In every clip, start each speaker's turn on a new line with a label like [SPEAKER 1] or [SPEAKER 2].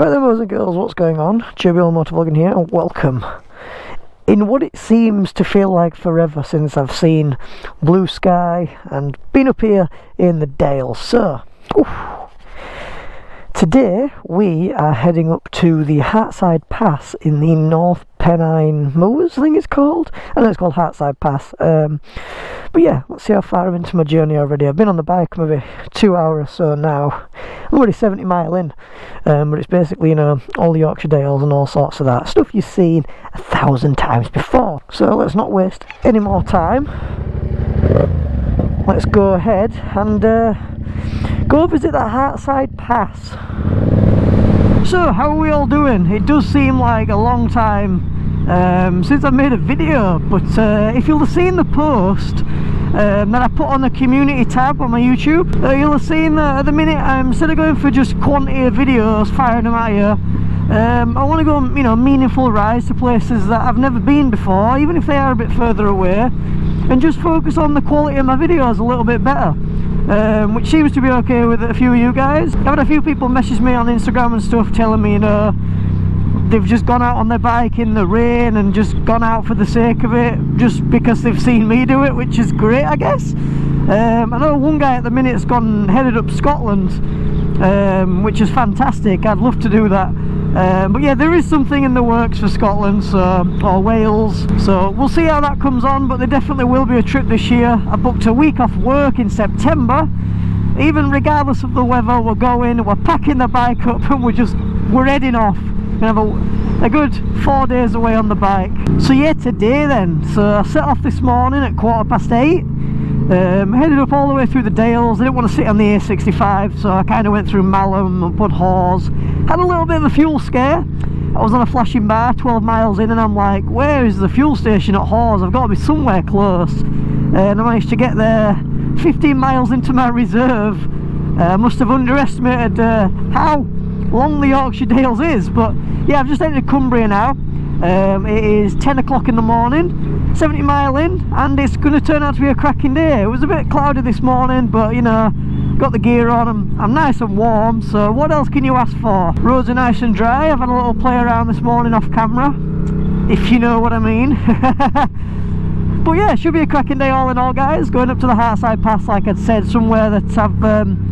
[SPEAKER 1] Right then, boys and girls, what's going on? JBL Motovlogging here, and welcome. In what it seems to feel like forever since I've seen blue sky and been up here in the Dale. So, today we are heading up to the Hartside Pass in the North Pennine Moors, I think it's called. I know it's called Hartside Pass. But yeah, let's see how far I'm into my journey already. I've been on the bike maybe 2 hours or so now. I'm already 70 mile in, but it's basically, you know, all the Yorkshire Dales and all sorts of that stuff you've seen 1,000 times before. So let's not waste any more time. Let's go ahead and go visit that Hartside Pass. So how are we all doing? It does seem like a long time since I made a video, but if you'll have seen the post that I put on the community tab on my YouTube, you'll have seen that at the minute, instead of going for just quantity of videos, firing them at you, I want to go, you know, meaningful rides to places that I've never been before, even if they are a bit further away, and just focus on the quality of my videos a little bit better. Which seems to be okay with a few of you guys. I've had a few people message me on Instagram and stuff telling me, you know, they've just gone out on their bike in the rain and just gone out for the sake of it, just because they've seen me do it, which is great, I guess. I know one guy at the minute's headed up Scotland, which is fantastic. I'd love to do that. But yeah, there is something in the works for Scotland, so, or Wales, so we'll see how that comes on. But there definitely will be a trip this year. I booked a week off work in September. Even regardless of the weather, we're going, we're packing the bike up, and we're heading off. We have a good 4 days away on the bike. So yeah, today then, so I set off this morning at 8:15. Headed up all the way through the Dales. I didn't want to sit on the A65, so I kind of went through Malham and Pud Hawes. Had a little bit of a fuel scare. I was on a flashing bar 12 miles in, and I'm like, where is the fuel station at Hawes? I've got to be somewhere close. And I managed to get there 15 miles into my reserve. I must have underestimated how long the Yorkshire Dales is, but yeah, I've just entered Cumbria now. It is 10 o'clock in the morning, 70 mile in, and it's going to turn out to be a cracking day. It was a bit cloudy this morning, but you know, got the gear on, I'm nice and warm, so what else can you ask for? Roads are nice and dry. I've had a little play around this morning off camera, if you know what I mean. But yeah, it should be a cracking day all in all, guys. Going up to the Hartside Pass, like I'd said, somewhere that I've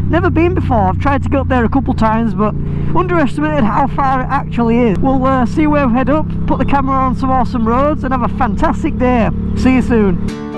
[SPEAKER 1] never been before. I've tried to get up there a couple times, but underestimated how far it actually is. We'll see where we head up, put the camera on some awesome roads, and have a fantastic day. See you soon.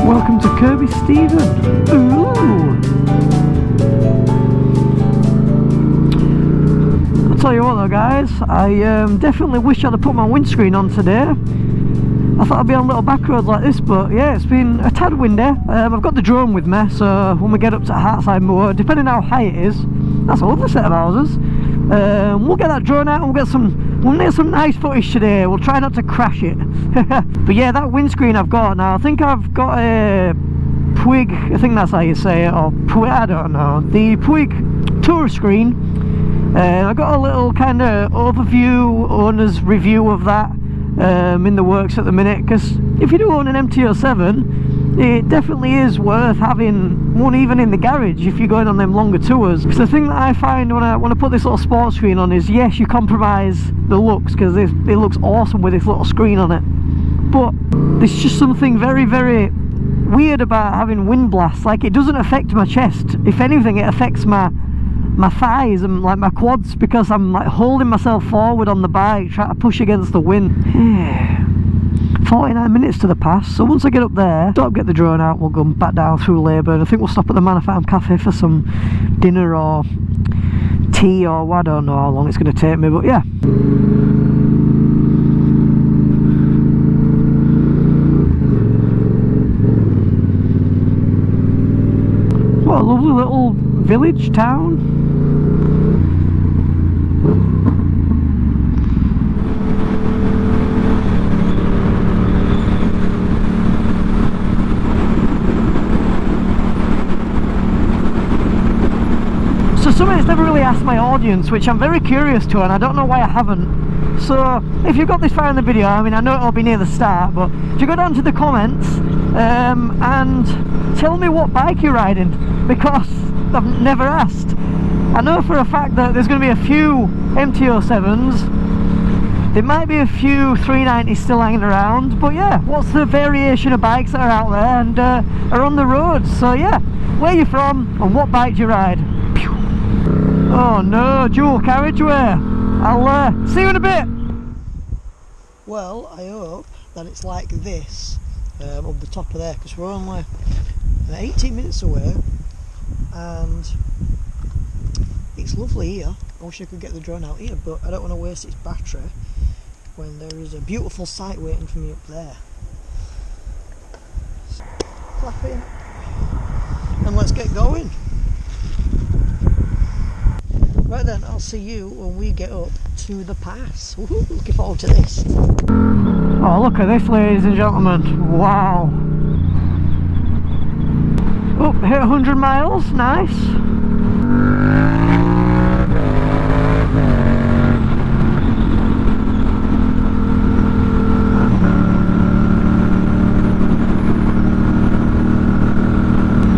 [SPEAKER 1] Welcome to Kirby Stephen. Ooh! I'll tell you what though, guys, I definitely wish I'd have put my windscreen on today. I thought I'd be on little back roads like this, but yeah, it's been a tad windy. I've got the drone with me, so when we get up to Hartside Moor, depending on how high it is, that's a lovely set of houses. We'll get that drone out and we'll get some nice footage today. We'll try not to crash it. But yeah, that windscreen I've got now, I think I've got a PUIG, I think that's how you say it, or PUIG, I don't know, the PUIG tour screen. I got a little kind of overview, owner's review of that in the works at the minute, because if you do own an MT07, it definitely is worth having one even in the garage if you're going on them longer tours. Because the thing that I find when I put this little sports screen on is, yes, you compromise the looks because it looks awesome with this little screen on it, but there's just something very, very weird about having wind blasts. Like, it doesn't affect my chest. If anything, it affects my thighs and like my quads, because I'm like holding myself forward on the bike, trying to push against the wind. 49 minutes to the pass, so once I get up there, don't get the drone out, we'll go back down through Labour, and I think we'll stop at the Manor Farm Cafe for some dinner or tea, or I don't know how long it's going to take me, but yeah. lovely little village town. So somebody's never really asked my audience, which I'm very curious to, and I don't know why I haven't. So if you've got this far in the video, I mean, I know it'll be near the start, but if you go down to the comments and tell me what bike you're riding, because I've never asked. I know for a fact that there's going to be a few MT07s, there might be a few 390s still hanging around, but yeah, what's the variation of bikes that are out there and are on the roads? So yeah, where you from and what bike do you ride? Oh no, dual carriageway. I'll see you in a bit. Well, I hope that it's like this up the top of there, because we're only 18 minutes away and it's lovely here. I wish I could get the drone out here, but I don't want to waste its battery when there is a beautiful sight waiting for me up there. Clap in and let's get going. Right then, I'll see you when we get up to the pass. Woohoo, looking forward to this. Oh, look at this, ladies and gentlemen. Wow. Oh, hit 100 miles. Nice.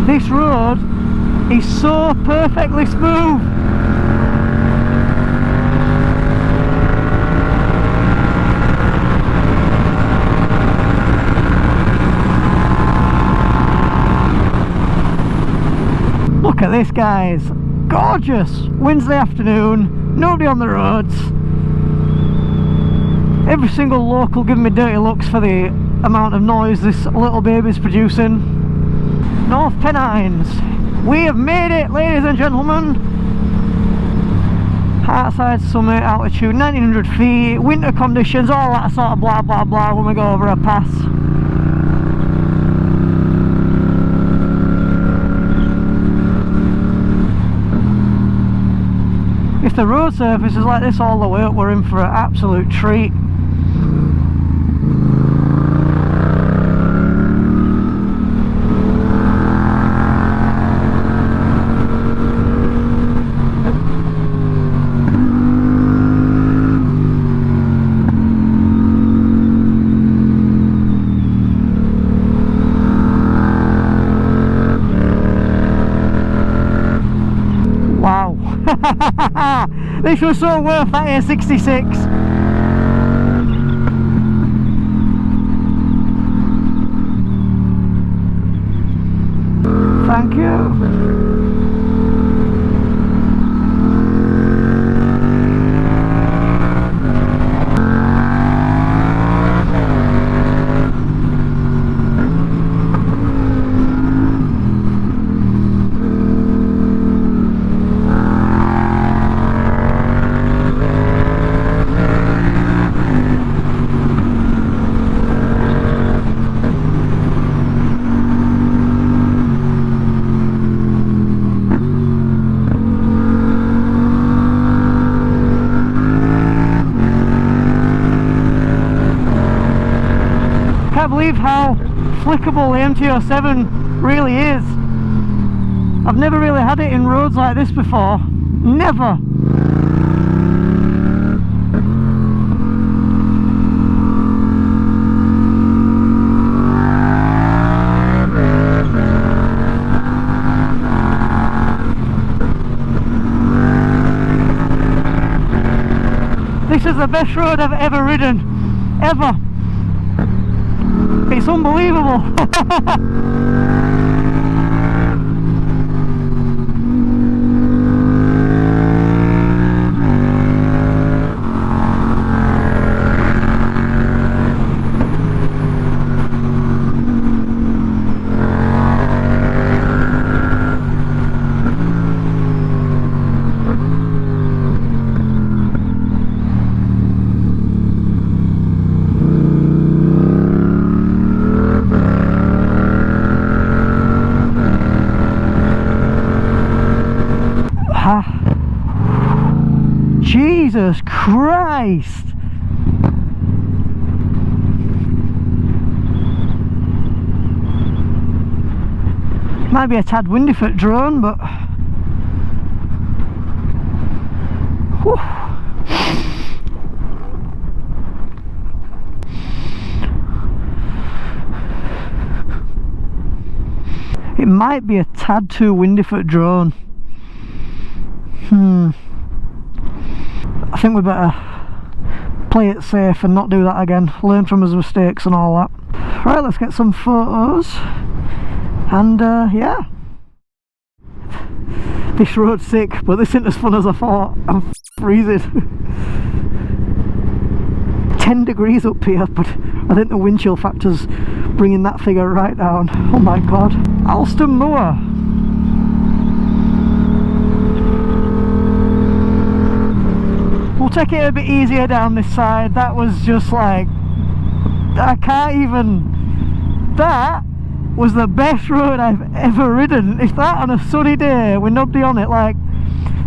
[SPEAKER 1] This road is so perfectly smooth. Look at this, guys. Gorgeous. Wednesday afternoon, nobody on the roads. Every single local giving me dirty looks for the amount of noise this little baby's producing. North Pennines. We have made it, ladies and gentlemen. Hartside summit, altitude 1900 feet, winter conditions, all that sort of blah blah blah when we go over a pass. If the road surface is like this all the way up, we're in for an absolute treat. Wow. This was so worth that A66. Thank you. Can't believe how flickable the MT07 really is. I've never really had it in roads like this before. Never. This is the best road I've ever ridden. Ever. It's unbelievable. Jesus Christ! Might be a tad windy for a drone, but whew. It might be a tad too windy for a drone. I think we better play it safe and not do that again. Learn from his mistakes and all that. Right, let's get some photos. And yeah, this road's sick, but this isn't as fun as I thought. I'm freezing. 10 degrees up here, but I think the wind chill factor's bringing that figure right down. Oh my god. Alston Moor. We'll take it a bit easier down this side. That was just like, I can't even, that was the best road I've ever ridden. If that on a sunny day with nobody on it, like,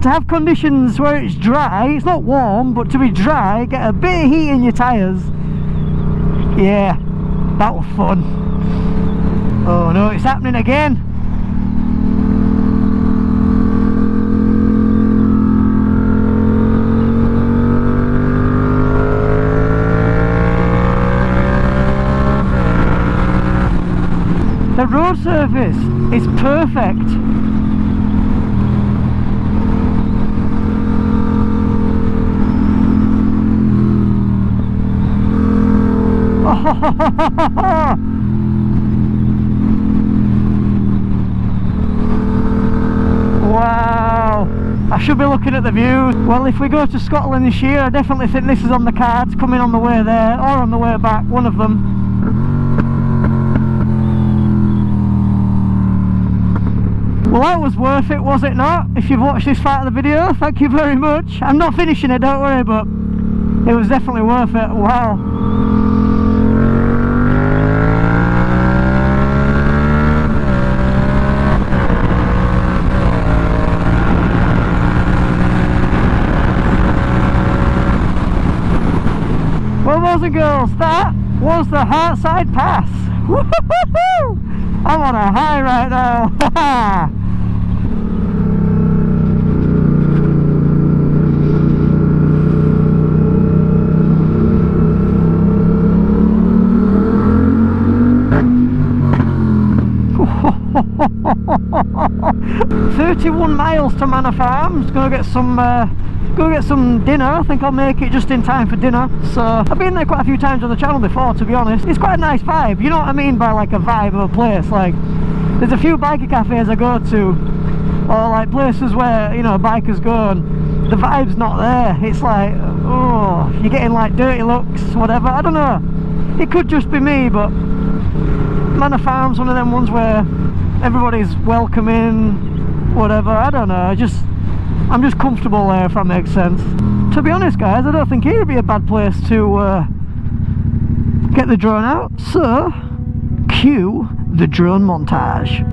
[SPEAKER 1] to have conditions where it's dry, it's not warm, but to be dry, get a bit of heat in your tyres, yeah, that was fun. Oh no, it's happening again. The road surface is perfect. Wow, I should be looking at the view. Well, if we go to Scotland this year, I definitely think this is on the cards, coming on the way there or on the way back, one of them. Well, that was worth it, was it not? If you've watched this part of the video, thank you very much. I'm not finishing it, don't worry, but it was definitely worth it. Wow. Well, boys and girls, that was the Hartside Pass. Woo-hoo-hoo-hoo! I'm on a high right now. 31 miles to Manor Farms. Gonna get some dinner. I think I'll make it just in time for dinner. So I've been there quite a few times on the channel before, to be honest. It's quite a nice vibe, you know what I mean by like a vibe of a place. Like, there's a few biker cafes I go to, or like places where, you know, bikers go and the vibe's not there. It's like, oh, you're getting like dirty looks, whatever. I don't know, it could just be me, but Manor Farm's one of them ones where everybody's welcoming, whatever. I don't know, I'm just comfortable there, if that makes sense. To be honest, guys, I don't think here would be a bad place to get the drone out. So, cue the drone montage.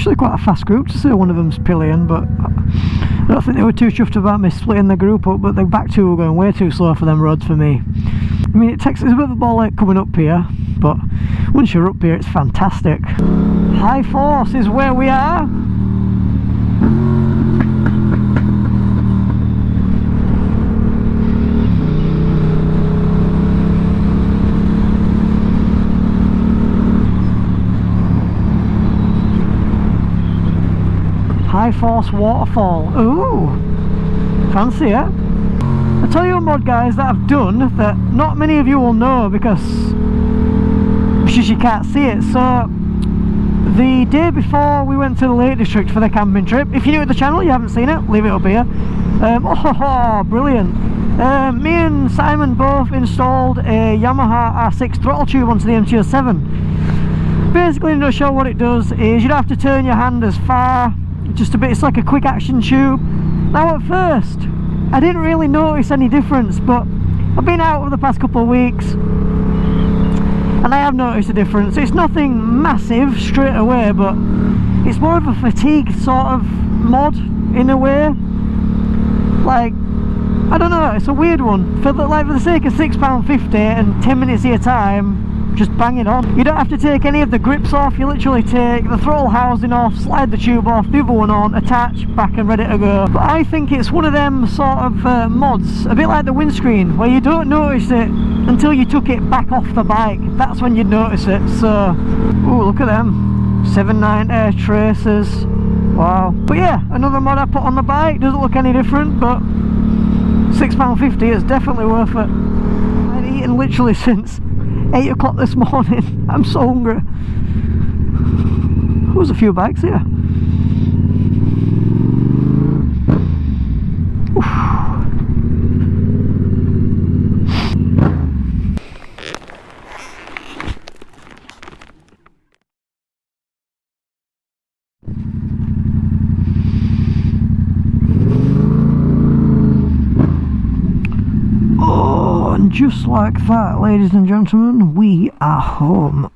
[SPEAKER 1] actually quite a fast group to say one of them's pillion, but I don't think they were too chuffed about me splitting the group up, but the back two were going way too slow for them roads for me. I mean, it's a bit of a ball ache coming up here, but once you're up here it's fantastic. High Force is where we are. High Force Waterfall. Ooh, fancy it. I'll tell you a mod, guys, that I've done that not many of you will know because you can't see it. So the day before we went to the Lake District for the camping trip, if you're new to the channel, you haven't seen it, leave it up here. Oh, brilliant. Me and Simon both installed a Yamaha R6 throttle tube onto the MT07. Basically, in a nutshell, what it does is you don't have to turn your hand as far, just a bit, it's like a quick action tube. Now at first I didn't really notice any difference, but I've been out over the past couple of weeks and I have noticed a difference. It's nothing massive straight away, but it's more of a fatigue sort of mod in a way. Like, I don't know, it's a weird one. For the sake of £6.50 and 10 minutes of your time, just bang it on. You don't have to take any of the grips off, you literally take the throttle housing off, slide the tube off, the other one on, attach, back and ready to go. But I think it's one of them sort of mods, a bit like the windscreen, where you don't notice it until you took it back off the bike. That's when you'd notice it. So, ooh, look at them, 790 tracers, wow. But yeah, another mod I put on the bike, doesn't look any different, but £6.50 is definitely worth it. I've eaten literally since 8 o'clock this morning. I'm so hungry. There's a few bikes here. Oof. Oh, and just like that, ladies and gentlemen, we are home.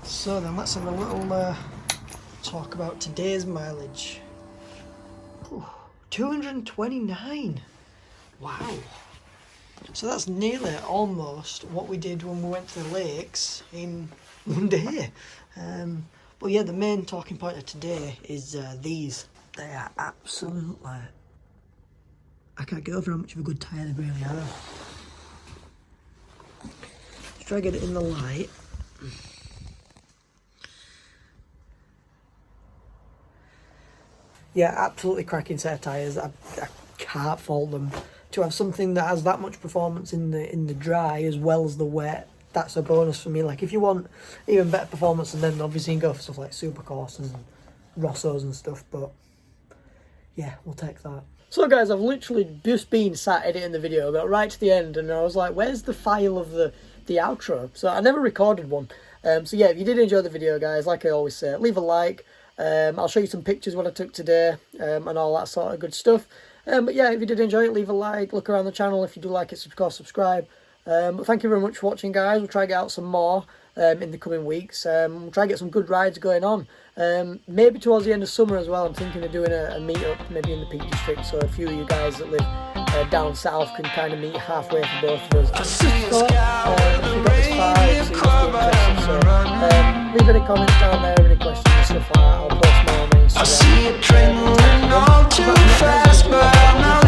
[SPEAKER 1] So then let's have a little talk about today's mileage. Ooh, 229. Wow. So that's nearly almost what we did when we went to the lakes in one day. But yeah, the main talking point of today is these. They are absolutely... I can't get over how much of a good tyre they really are. Let's try to get it in the light. Yeah, absolutely cracking set of tyres. I can't fault them. To have something that has that much performance in the dry as well as the wet, that's a bonus for me. Like, if you want even better performance, and then obviously you can go for stuff like Super Corsas and Rossos and stuff, but yeah, we'll take that. So guys, I've literally just been sat editing the video, got right to the end, and I was like, where's the file of the outro? So I never recorded one. So yeah, if you did enjoy the video, guys, like I always say, leave a like. I'll show you some pictures what I took today, and all that sort of good stuff. But yeah, if you did enjoy it, leave a like, look around the channel. If you do like it, of course, subscribe. But thank you very much for watching, guys. We'll try to get out some more in the coming weeks. We'll try to get some good rides going on. Maybe towards the end of summer as well. I'm thinking of doing a meet-up, maybe in the Peak District, so a few of you guys that live down south can kind of meet halfway for both of us. Just thought, if you got this far, obviously you must be interested, so leave any comments down there, any questions and stuff like that. I'll post more on my Instagram. I see it trending all too fast, but I'm not